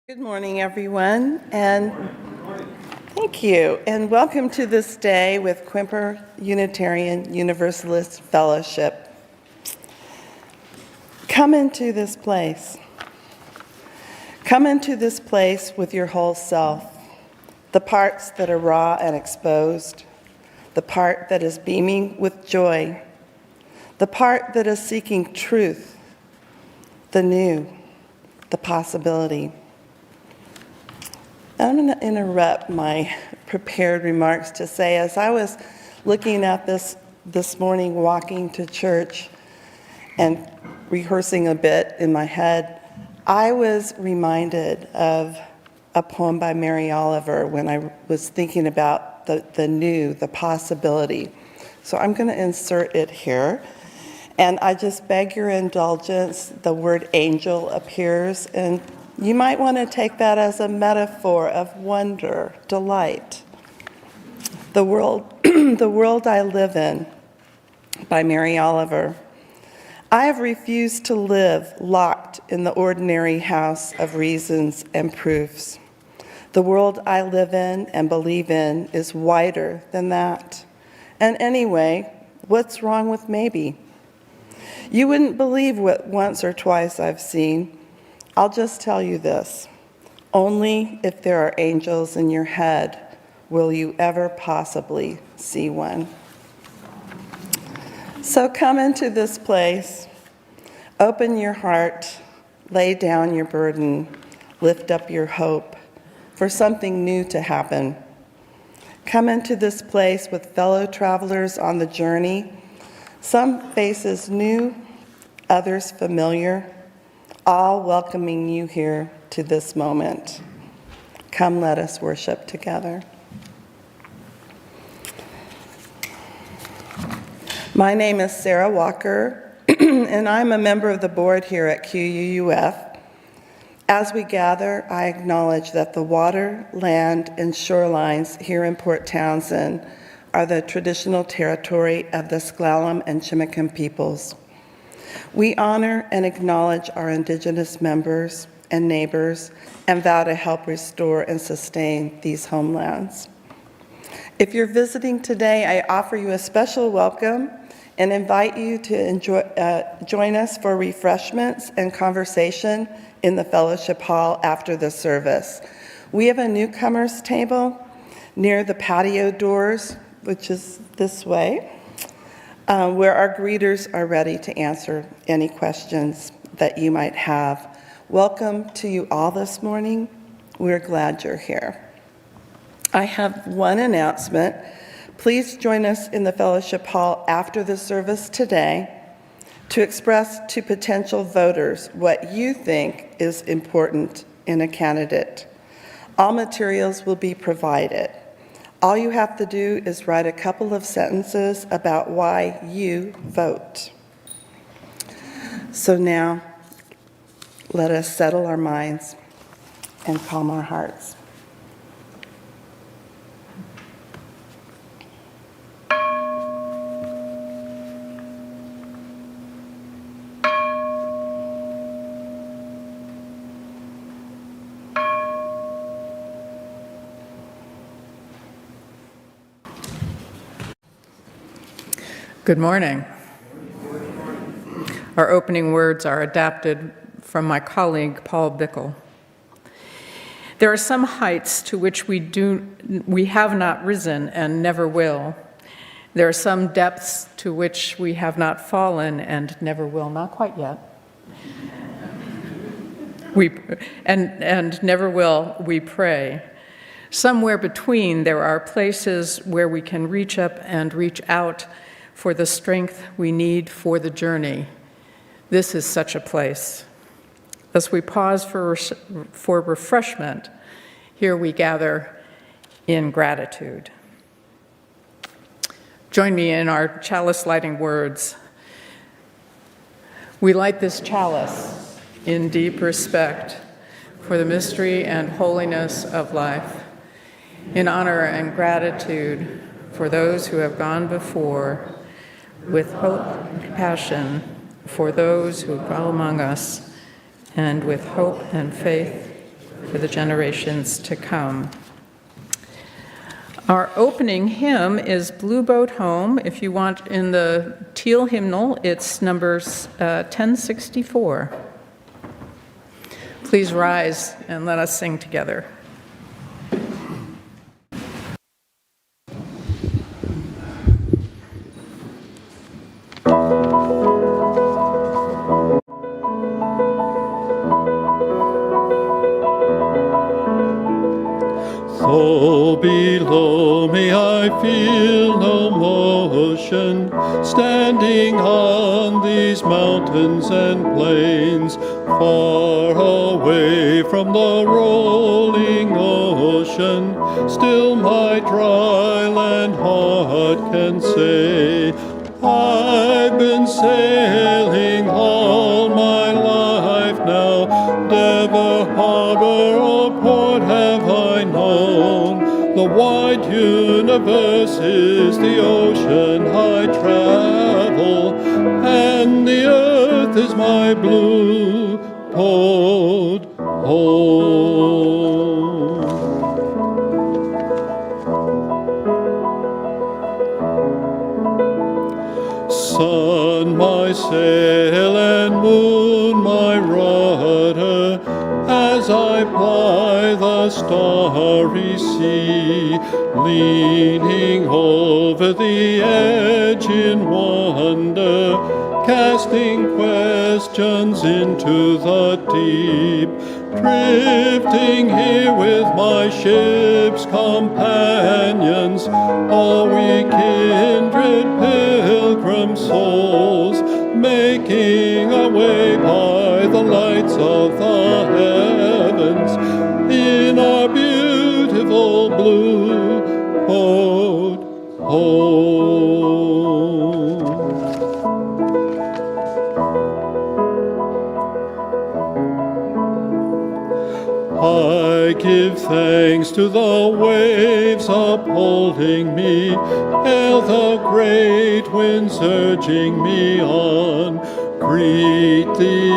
Good morning, everyone, and thank you, and welcome to this day with Quimper Unitarian Universalist Fellowship. Come into this place. Come into this place with your whole self, the parts that are raw and exposed, the part that is beaming with joy, the part that is seeking truth, the new, the possibility. I'm going to interrupt my prepared remarks to say, as I was looking at this morning, walking to church and rehearsing a bit in my head, I was reminded of a poem by Mary Oliver when I was thinking about the new, the possibility. So I'm going to insert it here. And I just beg your indulgence. The word angel appears, and you might want to take that as a metaphor of wonder, delight. The World I Live In, by Mary Oliver. I have refused to live locked in the ordinary house of reasons and proofs. The world I live in and believe in is wider than that. And anyway, what's wrong with maybe? You wouldn't believe what once or twice I've seen. I'll just tell you this, only if there are angels in your head will you ever possibly see one. So come into this place, open your heart, lay down your burden, lift up your hope for something new to happen. Come into this place with fellow travelers on the journey, some faces new, others familiar, all welcoming you here to this moment. Come, let us worship together. My name is Sarah Walker, and I'm a member of the board here at QUUF. As we gather, I acknowledge that the water, land, and shorelines here in Port Townsend are the traditional territory of the S'Klallam and Chimicum peoples. We honor and acknowledge our Indigenous members and neighbors and vow to help restore and sustain these homelands. If you're visiting today, I offer you a special welcome and invite you to join us for refreshments and conversation in the fellowship hall after the service. We have a newcomers table near the patio doors, which is this way, where our greeters are ready to answer any questions that you might have. Welcome to you all this morning. We're glad you're here. I have one announcement. Please join us in the fellowship hall after the service today to express to potential voters what you think is important in a candidate. All materials will be provided. All you have to do is write a couple of sentences about why you vote. So now, let us settle our minds and calm our hearts. Good morning. Our opening words are adapted from my colleague, Paul Bickle. There are some heights to which we have not risen and never will. There are some depths to which we have not fallen and never will, not quite yet. And never will we pray. Somewhere between, there are places where we can reach up and reach out for the strength we need for the journey. This is such a place. As we pause for refreshment, here we gather in gratitude. Join me in our chalice lighting words. We light this chalice in deep respect for the mystery and holiness of life, in honor and gratitude for those who have gone before, with hope and compassion for those who dwell among us, and with hope and faith for the generations to come. Our opening hymn is Blue Boat Home. If you want, in the teal hymnal, it's numbers 1064. Please rise and let us sing together. So below me I feel no motion, standing on these mountains and plains, far away from the rolling ocean. Still my dry land heart can say, I've been sailing all my life now, never harbor or port have I known. The wide universe is the ocean I travel, and the earth is my blue boat home. Sun, my sail, and moon, my rudder, as I ply the starry sea, leaning over the edge in wonder, casting questions into the deep, drifting here with my ship's companions, all we kindred pilgrim souls, making our way by the lights of the heavens in our beautiful blue boat home. I give thanks to the waves upholding me, ere the great winds urging me on. Greet the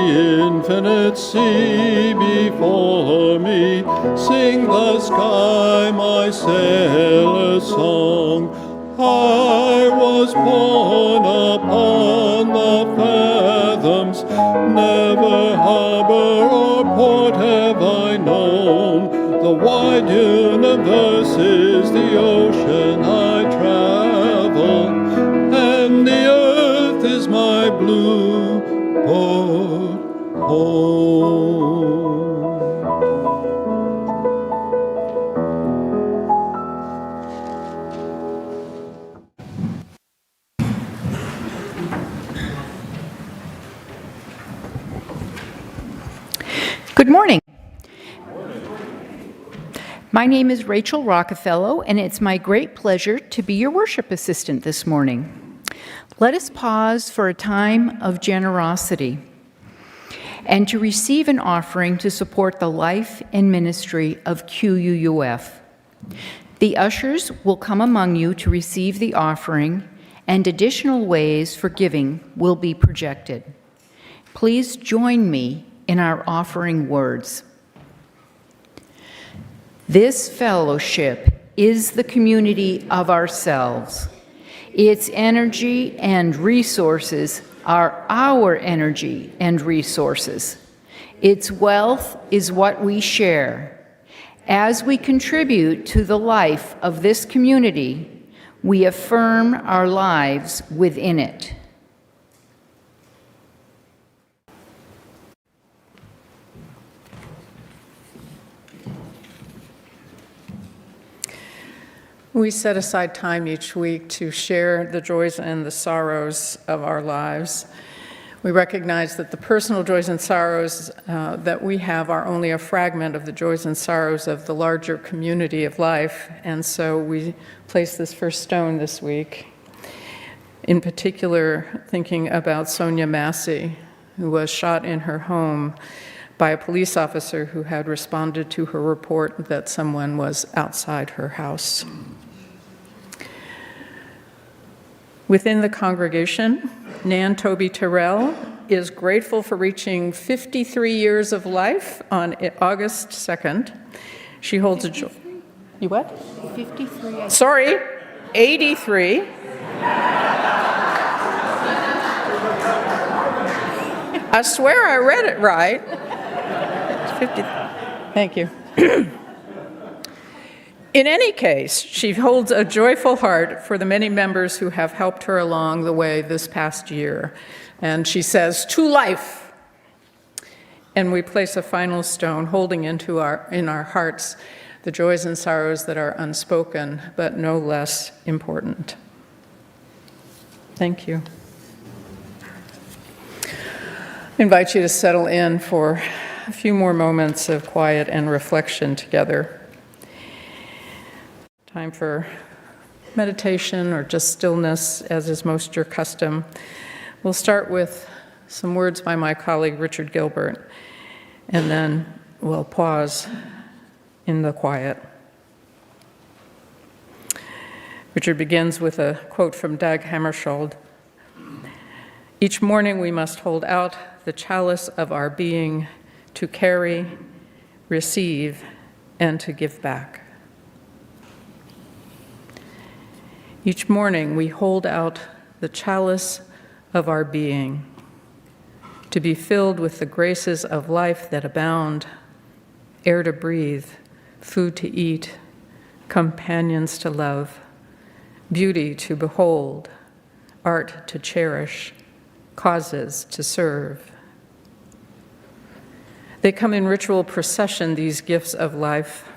infinite sea before me, sing the sky my sailor's song. I was born upon the fathoms, never harbor or port have I known. The wide universe is the ocean I travel, and the earth is my blue boat home. Good morning. My name is Rachel Rockafellow, and it's my great pleasure to be your worship assistant this morning. Let us pause for a time of generosity and to receive an offering to support the life and ministry of QUUF. The ushers will come among you to receive the offering, and additional ways for giving will be projected. Please join me in our offering words. This fellowship is the community of ourselves. Its energy and resources are our energy and resources. Its wealth is what we share. As we contribute to the life of this community, we affirm our lives within it. We set aside time each week to share the joys and the sorrows of our lives. We recognize that the personal joys and sorrows that we have are only a fragment of the joys and sorrows of the larger community of life, and so we place this first stone this week. In particular, thinking about Sonia Massey, who was shot in her home by a police officer who had responded to her report that someone was outside her house. Within the congregation, Nan Toby Terrell is grateful for reaching 53 years of life on August 2nd. She holds a joy. You what? 53. Sorry, 83. I swear I read it right. 50. Thank you. In any case, she holds a joyful heart for the many members who have helped her along the way this past year. And she says, "To life." And we place a final stone, holding in our hearts the joys and sorrows that are unspoken, but no less important. Thank you. I invite you to settle in for a few more moments of quiet and reflection together. Time for meditation or just stillness, as is most your custom. We'll start with some words by my colleague Richard Gilbert, and then we'll pause in the quiet. Richard begins with a quote from Dag Hammarskjöld. "Each morning we must hold out the chalice of our being to carry, receive, and to give back." Each morning we hold out the chalice of our being to be filled with the graces of life that abound, air to breathe, food to eat, companions to love, beauty to behold, art to cherish, causes to serve. They come in ritual procession, these gifts of life.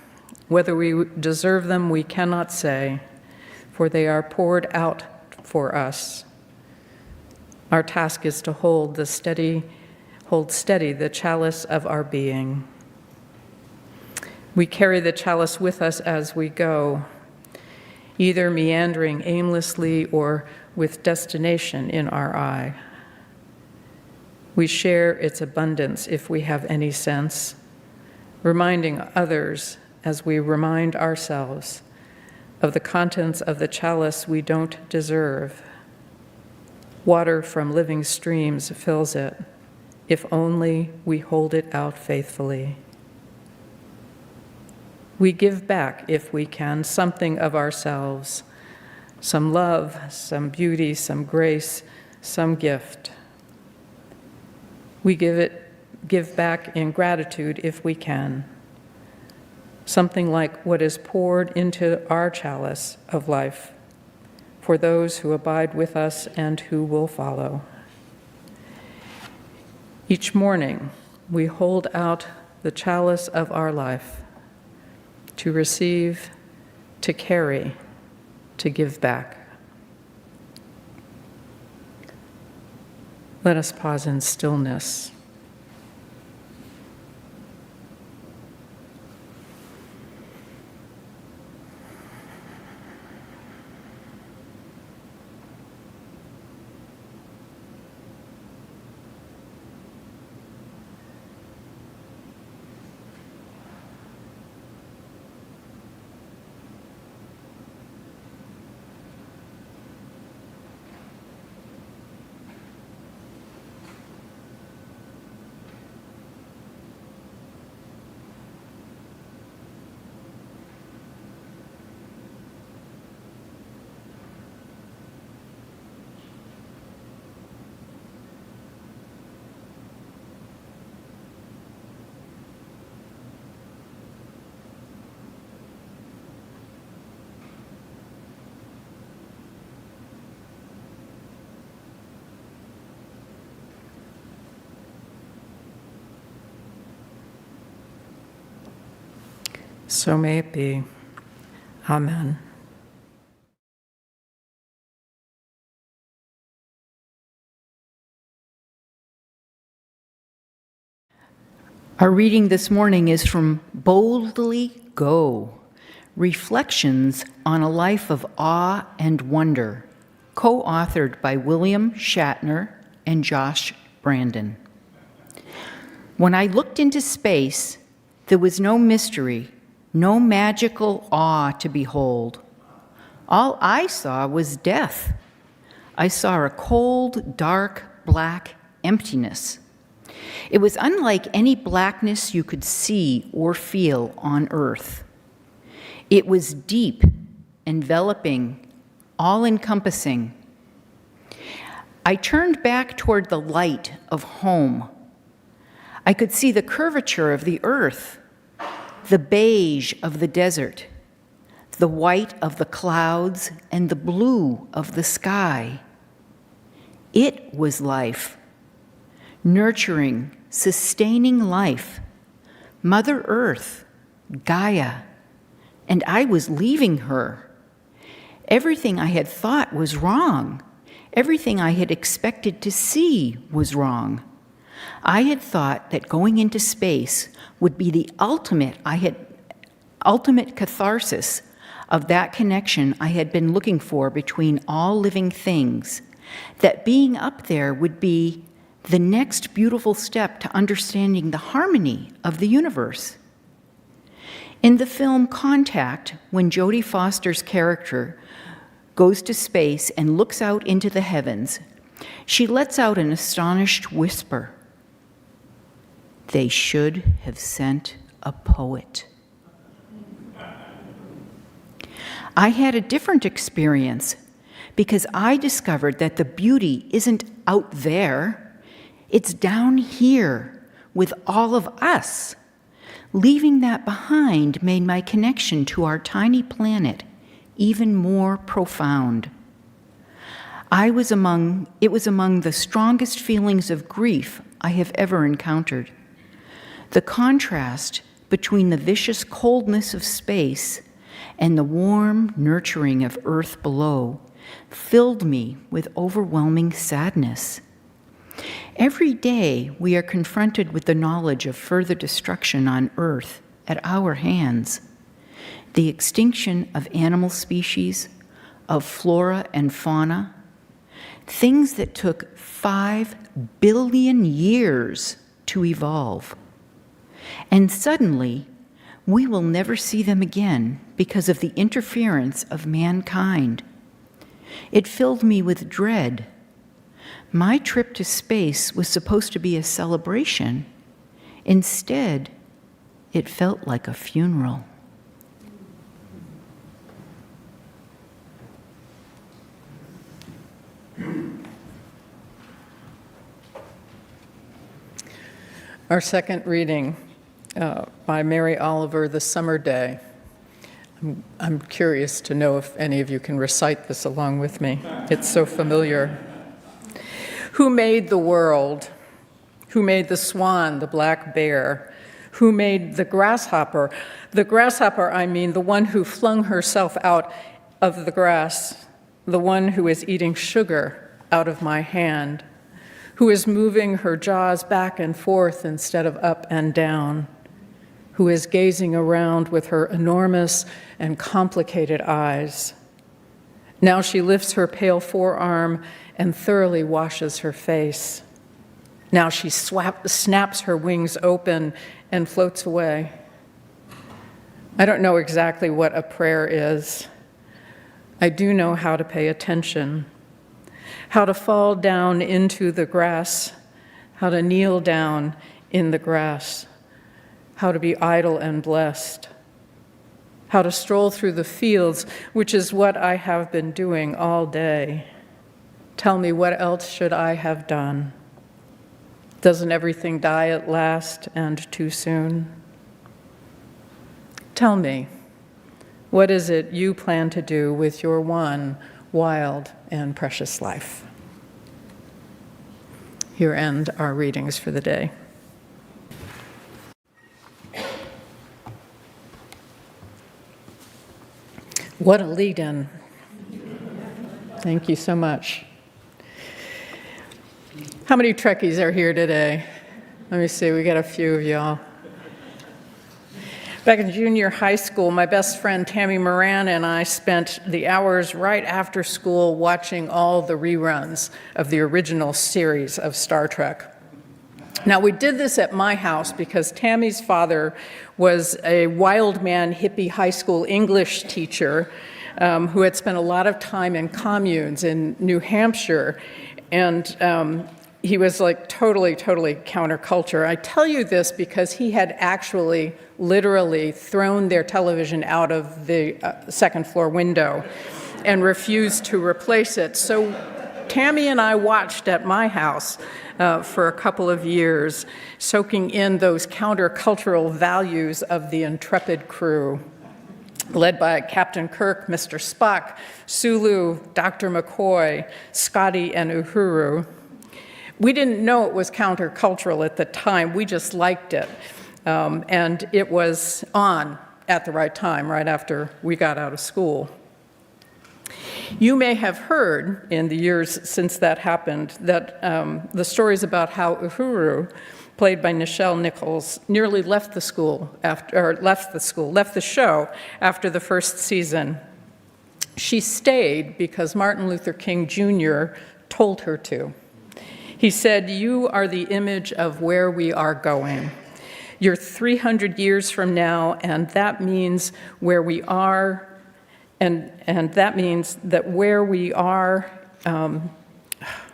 Whether we deserve them, we cannot say, for they are poured out for us. Our task is to hold steady the chalice of our being. We carry the chalice with us as we go, either meandering aimlessly or with destination in our eye. We share its abundance if we have any sense, reminding others as we remind ourselves of the contents of the chalice we don't deserve. Water from living streams fills it, if only we hold it out faithfully. We give back, if we can, something of ourselves, some love, some beauty, some grace, some gift. We give back in gratitude if we can, something like what is poured into our chalice of life for those who abide with us and who will follow. Each morning, we hold out the chalice of our life to receive, to carry, to give back. Let us pause in stillness. So may it be. Amen. Our reading this morning is from Boldly Go, Reflections on a Life of Awe and Wonder, co-authored by William Shatner and Josh Brandon. When I looked into space, there was no mystery, no magical awe to behold. All I saw was death. I saw a cold, dark, black emptiness. It was unlike any blackness you could see or feel on earth. It was deep, enveloping, all-encompassing. I turned back toward the light of home. I could see the curvature of the earth, the beige of the desert, the white of the clouds, and the blue of the sky. It was life, nurturing, sustaining life, Mother Earth, Gaia, and I was leaving her. Everything I had thought was wrong. Everything I had expected to see was wrong. I had thought that going into space would be the ultimate catharsis of that connection I had been looking for between all living things, that being up there would be the next beautiful step to understanding the harmony of the universe. In the film Contact, when Jodie Foster's character goes to space and looks out into the heavens, she lets out an astonished whisper. They should have sent a poet. I had a different experience because I discovered that the beauty isn't out there, it's down here with all of us. Leaving that behind made my connection to our tiny planet even more profound. It was among the strongest feelings of grief I have ever encountered. The contrast between the vicious coldness of space and the warm nurturing of earth below filled me with overwhelming sadness. Every day we are confronted with the knowledge of further destruction on earth at our hands. The extinction of animal species, of flora and fauna, things that took 5 billion years to evolve. And suddenly, we will never see them again because of the interference of mankind. It filled me with dread. My trip to space was supposed to be a celebration. Instead, it felt like a funeral. Our second reading by Mary Oliver, The Summer Day. I'm curious to know if any of you can recite this along with me. It's so familiar. Who made the world? Who made the swan, the black bear? Who made the grasshopper? The grasshopper, I mean, the one who flung herself out of the grass, the one who is eating sugar out of my hand, who is moving her jaws back and forth instead of up and down, who is gazing around with her enormous and complicated eyes. Now she lifts her pale forearm and thoroughly washes her face. Now she snaps her wings open and floats away. I don't know exactly what a prayer is. I do know how to pay attention, how to fall down into the grass, how to kneel down in the grass, how to be idle and blessed, how to stroll through the fields, which is what I have been doing all day. Tell me, what else should I have done? Doesn't everything die at last and too soon? Tell me, what is it you plan to do with your one wild and precious life? Here end our readings for the day. What a lead-in. Thank you so much. How many Trekkies are here today? Let me see, we got a few of y'all. Back in junior high school, my best friend Tammy Moran and I spent the hours right after school watching all the reruns of the original series of Star Trek. Now, we did this at my house because Tammy's father was a wild man hippie high school English teacher who had spent a lot of time in communes in New Hampshire. And he was like totally counterculture. I tell you this because he had actually literally thrown their television out of the second floor window and refused to replace it. So Tammy and I watched at my house for a couple of years, soaking in those countercultural values of the intrepid crew, led by Captain Kirk, Mr. Spock, Sulu, Dr. McCoy, Scotty, and Uhuru. We didn't know it was countercultural at the time. We just liked it. And it was on at the right time, right after we got out of school. You may have heard in the years since that happened that the stories about how Uhuru, played by Nichelle Nichols, nearly left the show after the first season. She stayed because Martin Luther King Jr. told her to. He said, "You are the image of where we are going. You're 300 years from now, and that means where we are, and that means that where we are,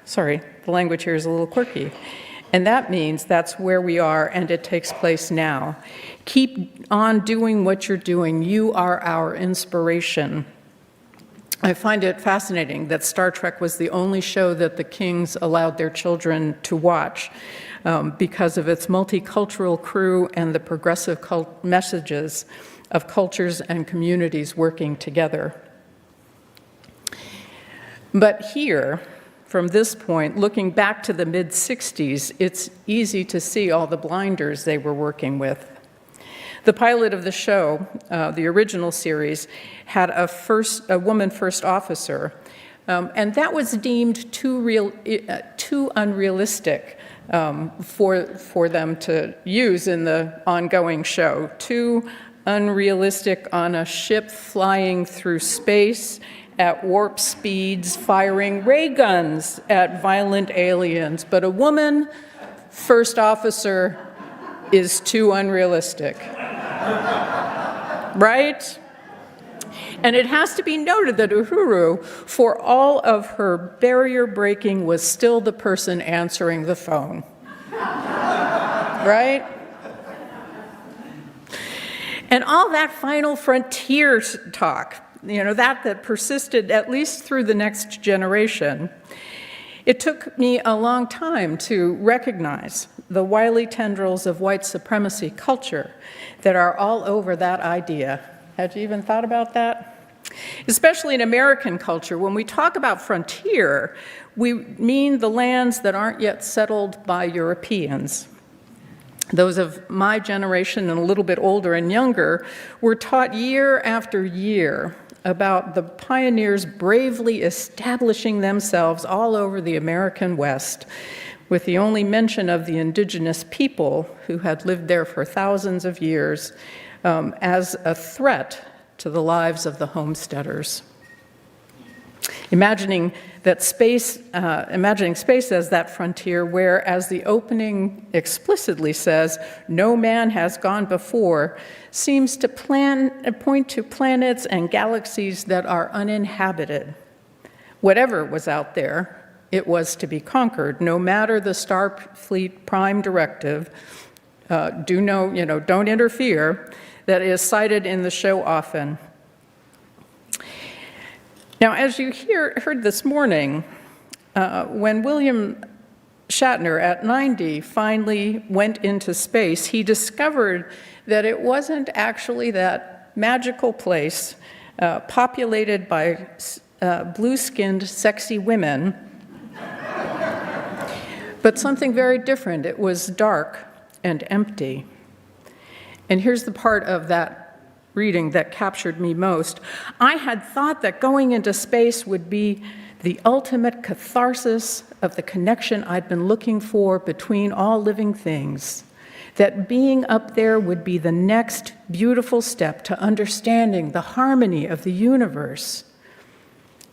sorry, the language here is a little quirky. And that means that's where we are, and it takes place now. Keep on doing what you're doing. You are our inspiration." I find it fascinating that Star Trek was the only show that the Kings allowed their children to watch because of its multicultural crew and the progressive messages of cultures and communities working together. But here, from this point, looking back to the mid-'60s, it's easy to see all the blinders they were working with. The pilot of the show, the original series, had a woman first officer, and that was deemed too unrealistic for them to use in the ongoing show. Too unrealistic on a ship flying through space at warp speeds, firing ray guns at violent aliens. But a woman first officer is too unrealistic. Right? And it has to be noted that Uhuru, for all of her barrier breaking, was still the person answering the phone. Right? And all that final frontier talk, that persisted at least through the next generation. It took me a long time to recognize the wily tendrils of white supremacy culture that are all over that idea. Had you even thought about that? Especially in American culture, when we talk about frontier, we mean the lands that aren't yet settled by Europeans. Those of my generation and a little bit older and younger were taught year after year about the pioneers bravely establishing themselves all over the American West, with the only mention of the indigenous people who had lived there for thousands of years as a threat to the lives of the homesteaders. Imagining space as that frontier where, as the opening explicitly says, no man has gone before, seems to point to planets and galaxies that are uninhabited. Whatever was out there, it was to be conquered, no matter the Starfleet Prime Directive, don't interfere, that is cited in the show often. Now, as you heard this morning, when William Shatner at 90 finally went into space, he discovered that it wasn't actually that magical place populated by blue-skinned, sexy women, but something very different. It was dark and empty. And here's the part of that reading that captured me most. I had thought that going into space would be the ultimate catharsis of the connection I'd been looking for between all living things, that being up there would be the next beautiful step to understanding the harmony of the universe.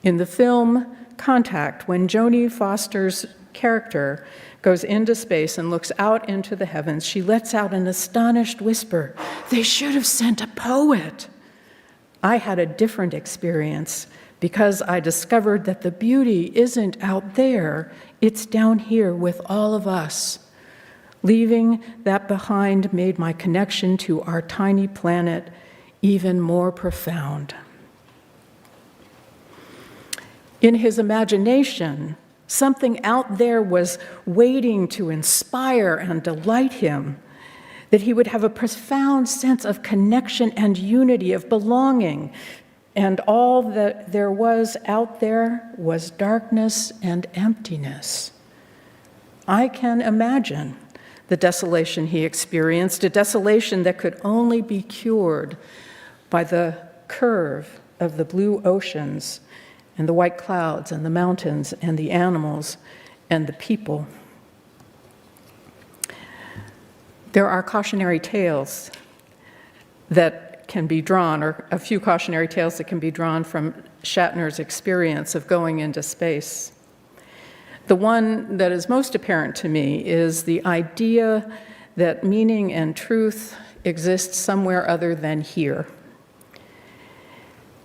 In the film Contact, when Jodie Foster's character goes into space and looks out into the heavens, she lets out an astonished whisper, "They should have sent a poet." I had a different experience because I discovered that the beauty isn't out there, It's down here with all of us. Leaving that behind made my connection to our tiny planet even more profound. In his imagination, something out there was waiting to inspire and delight him, that he would have a profound sense of connection and unity, of belonging, and all that there was out there was darkness and emptiness. I can imagine the desolation he experienced, a desolation that could only be cured by the curve of the blue oceans and the white clouds and the mountains and the animals and the people. There are cautionary tales that can be drawn, or a few cautionary tales that can be drawn from Shatner's experience of going into space. The one that is most apparent to me is the idea that meaning and truth exist somewhere other than here.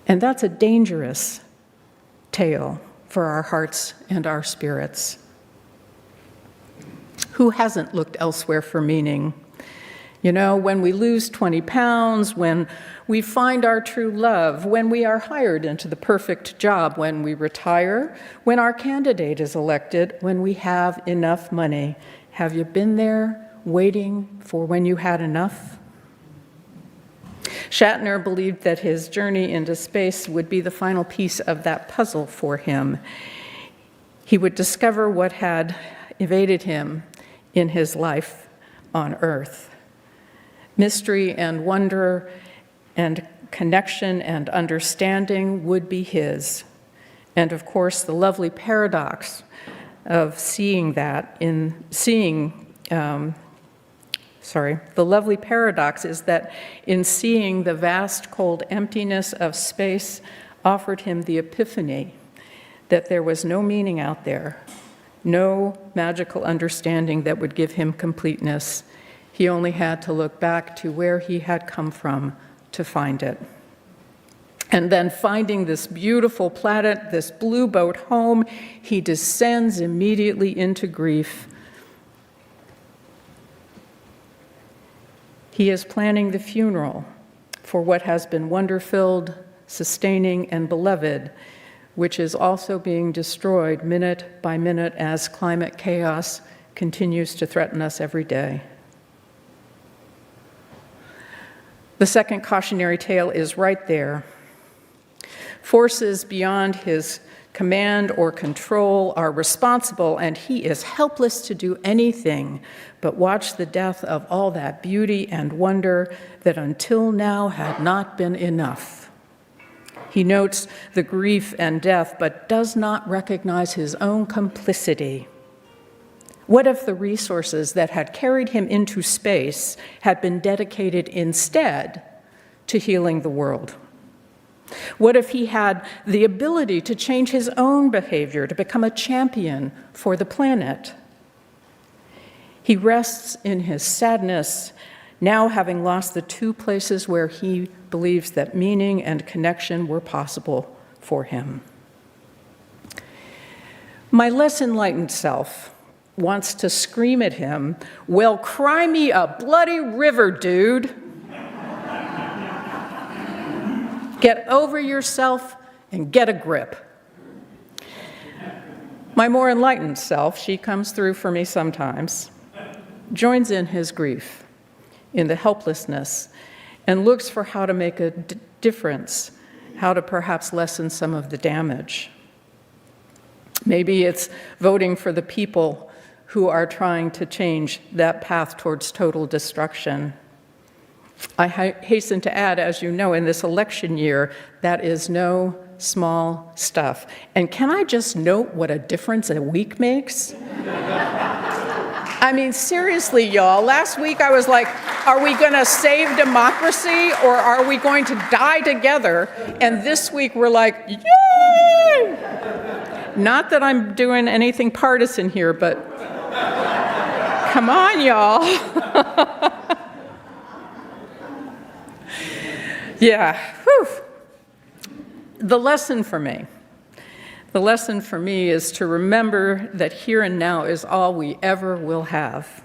And that's a dangerous tale for our hearts and our spirits. Who hasn't looked elsewhere for meaning? You know, when we lose 20 pounds, when we find our true love, when we are hired into the perfect job, when we retire, when our candidate is elected, when we have enough money. Have you been there waiting for when you had enough? Shatner believed that his journey into space would be the final piece of that puzzle for him. He would discover what had evaded him in his life on Earth. Mystery and wonder and connection and understanding would be his. And of course, the lovely paradox of the lovely paradox is that in seeing the vast cold emptiness of space offered him the epiphany that there was no meaning out there, no magical understanding that would give him completeness. He only had to look back to where he had come from to find it. And then finding this beautiful planet, this blue boat home, he descends immediately into grief. He is planning the funeral for what has been wonder-filled, sustaining, and beloved, which is also being destroyed minute by minute as climate chaos continues to threaten us every day. The second cautionary tale is right there. Forces beyond his command or control are responsible, and he is helpless to do anything but watch the death of all that beauty and wonder that until now had not been enough. He notes the grief and death, but does not recognize his own complicity. What if the resources that had carried him into space had been dedicated instead to healing the world? What if he had the ability to change his own behavior, to become a champion for the planet? He rests in his sadness, now having lost the two places where he believes that meaning and connection were possible for him. My less enlightened self wants to scream at him, "Well, cry me a bloody river, dude. Get over yourself and get a grip." My more enlightened self, she comes through for me sometimes, joins in his grief, in the helplessness, and looks for how to make a difference, how to perhaps lessen some of the damage. Maybe it's voting for the people who are trying to change that path towards total destruction. I hasten to add, as you know, in this election year, that is no small stuff. And can I just note what a difference a week makes? I mean, seriously, y'all, last week I was like, are we going to save democracy or are we going to die together? And this week we're like, yay! Not that I'm doing anything partisan here, but come on, y'all. Yeah, whew. The lesson for me The lesson for me is to remember that here and now is all we ever will have.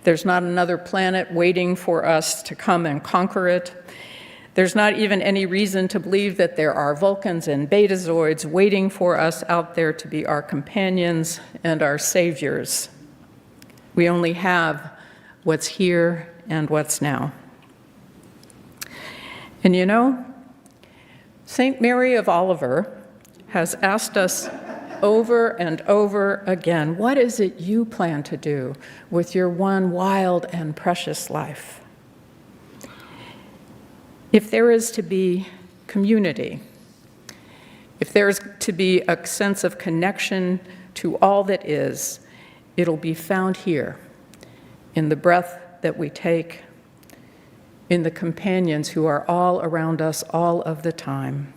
There's not another planet waiting for us to come and conquer it. There's not even any reason to believe that there are Vulcans and Betazoids waiting for us out there to be our companions and our saviors. We only have what's here and what's now. And you know, St. Mary of Oliver has asked us over and over again, what is it you plan to do with your one wild and precious life? If there is to be community, if there is to be a sense of connection to all that is, it'll be found here, in the breath that we take, in the companions who are all around us all of the time,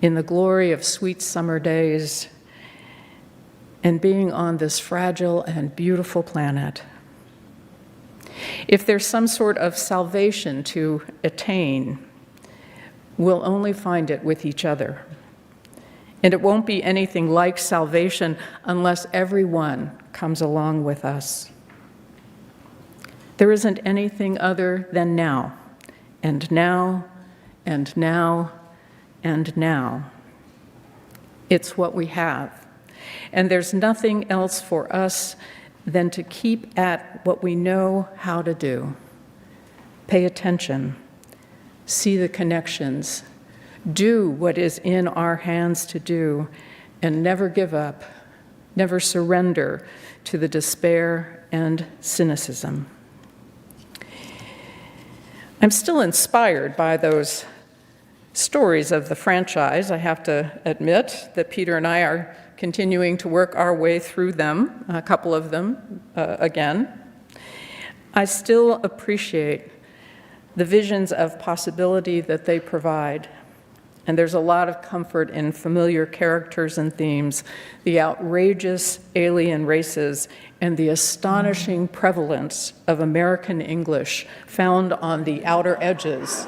in the glory of sweet summer days, and being on this fragile and beautiful planet. If there's some sort of salvation to attain, we'll only find it with each other. And it won't be anything like salvation unless everyone comes along with us. There isn't anything other than now, and now, and now, and now. It's what we have. And there's nothing else for us than to keep at what we know how to do. Pay attention, see the connections, do what is in our hands to do, and never give up, never surrender to the despair and cynicism. I'm still inspired by those stories of the franchise. I have to admit that Peter and I are continuing to work our way through them, a couple of them again. I still appreciate the visions of possibility that they provide. And there's a lot of comfort in familiar characters and themes, the outrageous alien races, and the astonishing prevalence of American English found on the outer edges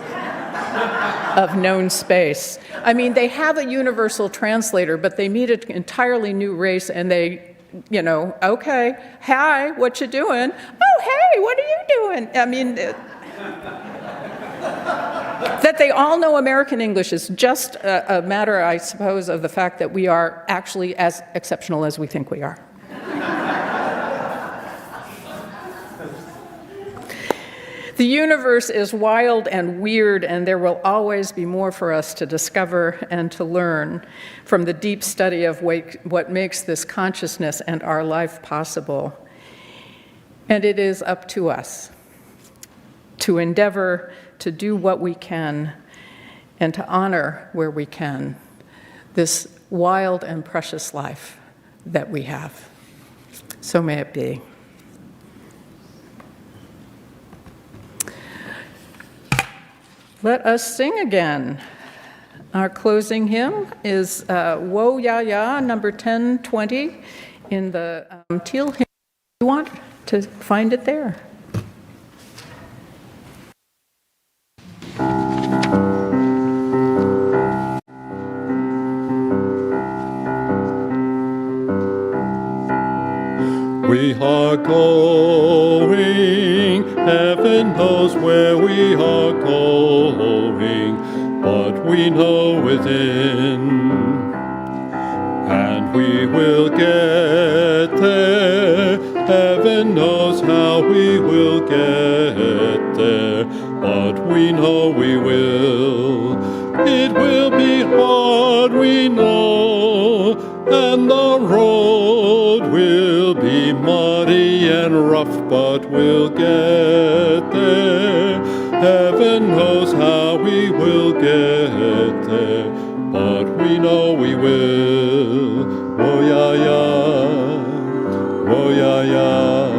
of known space. I mean, they have a universal translator, but they meet an entirely new race and they, you know, okay, hi, what you doing? Oh, hey, what are you doing? I mean, that they all know American English is just a matter, I suppose, of the fact that we are actually as exceptional as we think we are. The universe is wild and weird, and there will always be more for us to discover and to learn from the deep study of what makes this consciousness and our life possible. And it is up to us to endeavor to do what we can and to honor where we can this wild and precious life that we have. So may it be. Let us sing again. Our closing hymn is Woyaya, number 1020, in the teal hymn. You want to find it there? We are going, heaven knows where we are going, but we know within, and we will get there. Heaven knows how we will get there, but we know we will. It will be hard, we know, and the road will be muddy and rough, but we'll get there. Heaven knows how we will get there, but we know we will. Woyaya, woyaya,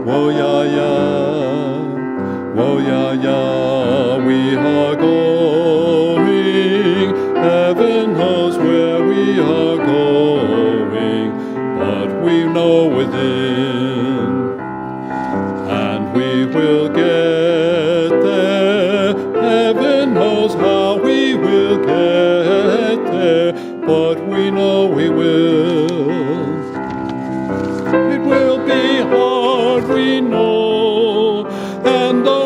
woyaya, woyaya. We are going, heaven knows where we are going, but we know within, and we will get there. Heaven knows how we will get there,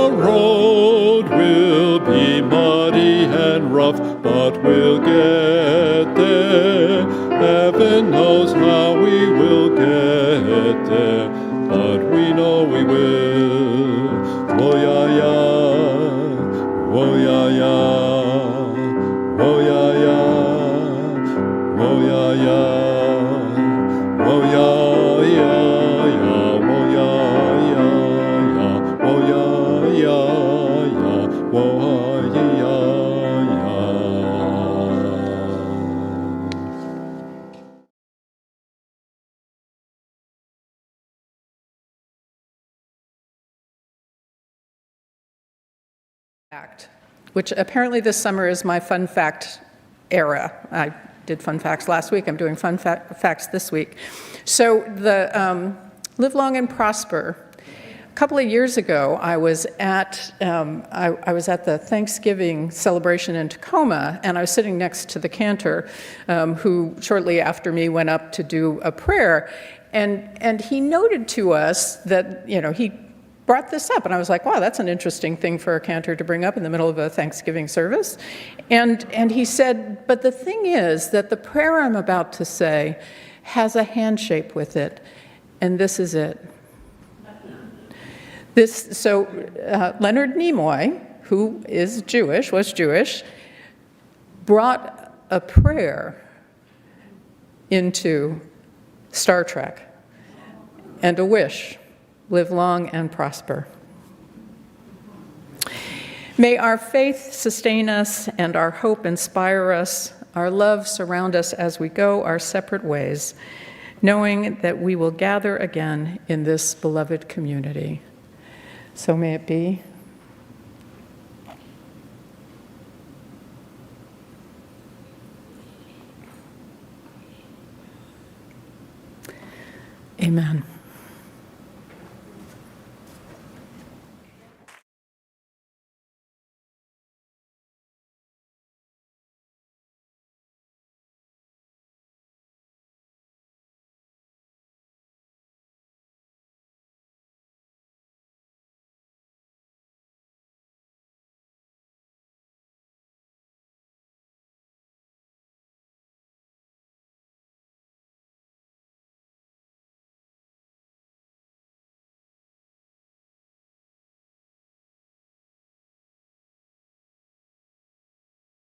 The road will be muddy and rough, but we'll get there. Heaven knows how we will get there, but we know we will. Woyaya, woyaya, woyaya, woyaya, woyaya, woyaya, woyaya, woyaya. Fact, which apparently this summer is my fun fact era. I did fun facts last week. I'm doing fun facts this week. So the Live Long and Prosper. A couple of years ago, I was at the Thanksgiving celebration in Tacoma, and I was sitting next to the cantor, who shortly after me went up to do a prayer, and he noted to us that he brought this up, and I was like, wow, that's an interesting thing for a cantor to bring up in the middle of a Thanksgiving service. And he said, but the thing is that the prayer I'm about to say has a handshake with it, and this is it. Leonard Nimoy, who was Jewish, brought a prayer into Star Trek and a wish. Live long and prosper. May our faith sustain us and our hope inspire us, our love surround us as we go our separate ways, knowing that we will gather again in this beloved community. So may it be.